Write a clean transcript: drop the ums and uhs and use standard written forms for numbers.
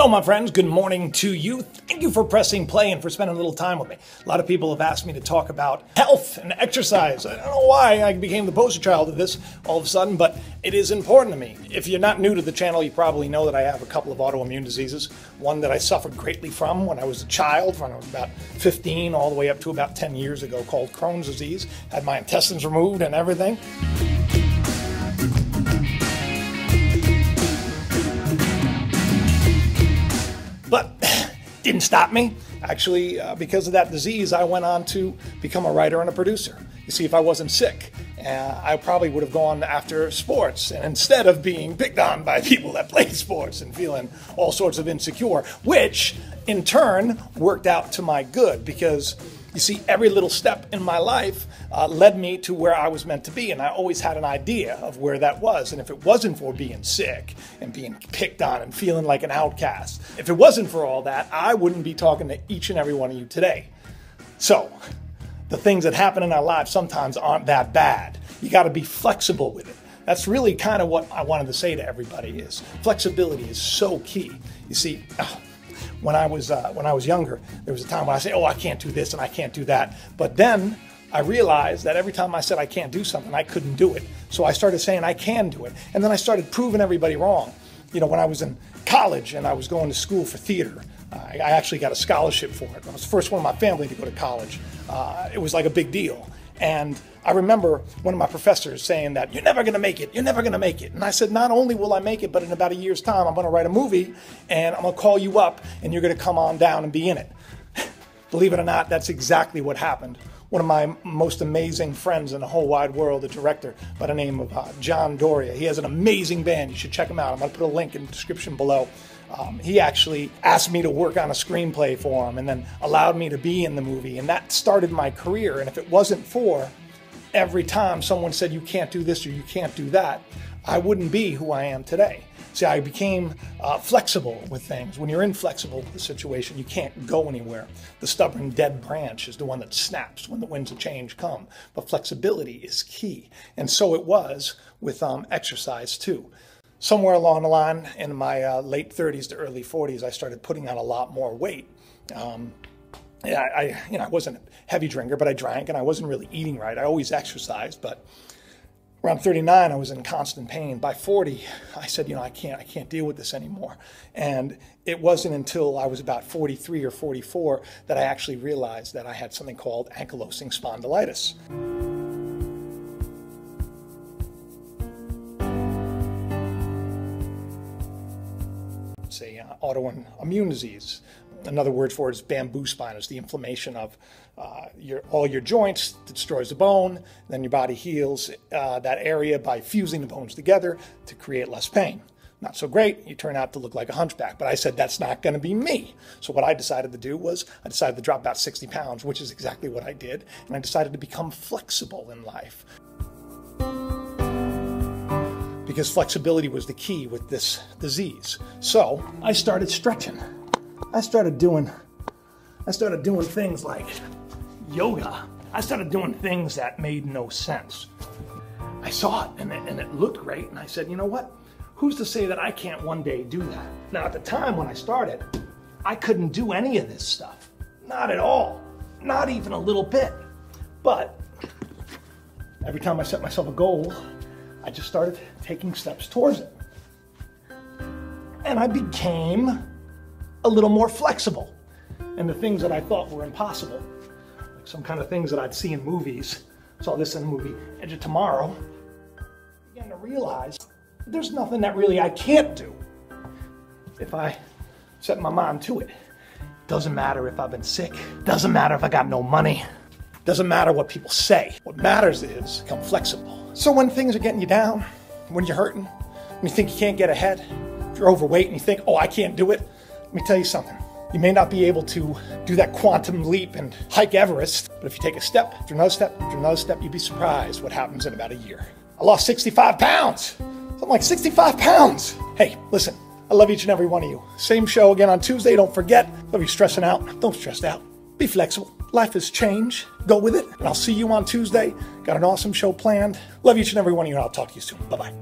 Hello, my friends. Good morning to you. Thank you for pressing play and for spending a little time with me. A lot of people have asked me to talk about health and exercise. I don't know why I became the poster child of this all of a sudden, but it is important to me. If you're not new to the channel, you probably know that I have a couple of autoimmune diseases. One that I suffered greatly from when I was a child, when I was about 15, all the way up to about 10 years ago, called Crohn's disease. Had my intestines removed and everything. But didn't stop me. Actually, because of that disease, I went on to become a writer and a producer. You see, if I wasn't sick, I probably would have gone after sports, and instead of being picked on by people that play sports and feeling all sorts of insecure, which in turn worked out to my good, because you see, every little step in my life led me to where I was meant to be, and I always had an idea of where that was. And if it wasn't for being sick and being picked on and feeling like an outcast, if it wasn't for all that, I wouldn't be talking to each and every one of you today. So, the things that happen in our lives sometimes aren't that bad. You got to be flexible with it. That's really kind of what I wanted to say to everybody is flexibility is so key. You see, when I was younger, there was a time when I say, oh, I can't do this and I can't do that. But then I realized that every time I said I can't do something, I couldn't do it. So I started saying I can do it. And then I started proving everybody wrong. You know, when I was in college and I was going to school for theater, I actually got a scholarship for it. I was the first one in my family to go to college. It was like a big deal. And I remember one of my professors saying that, you're never going to make it, you're never going to make it. And I said, not only will I make it, but in about a year's time, I'm going to write a movie and I'm going to call you up and you're going to come on down and be in it. Believe it or not, that's exactly what happened. One of my most amazing friends in the whole wide world, a director by the name of Jhon. He has an amazing band. You should check him out. I'm going to put a link in the description below. He actually asked me to work on a screenplay for him and then allowed me to be in the movie. And that started my career. And if it wasn't for every time someone said you can't do this or you can't do that, I wouldn't be who I am today. See, I became flexible with things. When you're inflexible with the situation, you can't go anywhere. The stubborn dead branch is the one that snaps when the winds of change come. But flexibility is key. And so it was with exercise too. Somewhere along the line in my late 30s to early 40s, I started putting on a lot more weight. I wasn't a heavy drinker, but I drank, and I wasn't really eating right. I always exercised, but around 39, I was in constant pain. By 40, I said, I can't deal with this anymore. And it wasn't until I was about 43 or 44 that I actually realized that I had something called ankylosing spondylitis. It's an autoimmune disease. Another word for it is bamboo spine. It's the inflammation of all your joints, destroys the bone, then your body heals that area by fusing the bones together to create less pain. Not so great, you turn out to look like a hunchback. But I said, that's not going to be me. So what I decided to do was I decided to drop about 60 pounds, which is exactly what I did. And I decided to become flexible in life. Because flexibility was the key with this disease. So I started stretching. I started doing things like yoga. I started doing things that made no sense. I saw it and it looked great, and I said, you know what? Who's to say that I can't one day do that? Now, at the time when I started, I couldn't do any of this stuff. Not at all. Not even a little bit. But every time I set myself a goal, I just started taking steps towards it. And I became a little more flexible. And the things that I thought were impossible, like some kind of things that I'd see in movies, saw this in the movie Edge of Tomorrow, began to realize there's nothing that really I can't do if I set my mind to it. Doesn't matter if I've been sick, doesn't matter if I got no money, doesn't matter what people say. What matters is become flexible. So when things are getting you down, when you're hurting, when you think you can't get ahead, if you're overweight and you think, oh, I can't do it, let me tell you something. You may not be able to do that quantum leap and hike Everest, but if you take a step after another step after another step, you'd be surprised what happens in about a year. I lost 65 pounds. Something like 65 pounds. Hey, listen, I love each and every one of you. Same show again on Tuesday. Don't forget. Love you stressing out. Don't stress out. Be flexible. Life has changed. Go with it. And I'll see you on Tuesday. Got an awesome show planned. Love each and every one of you, and I'll talk to you soon. Bye-bye.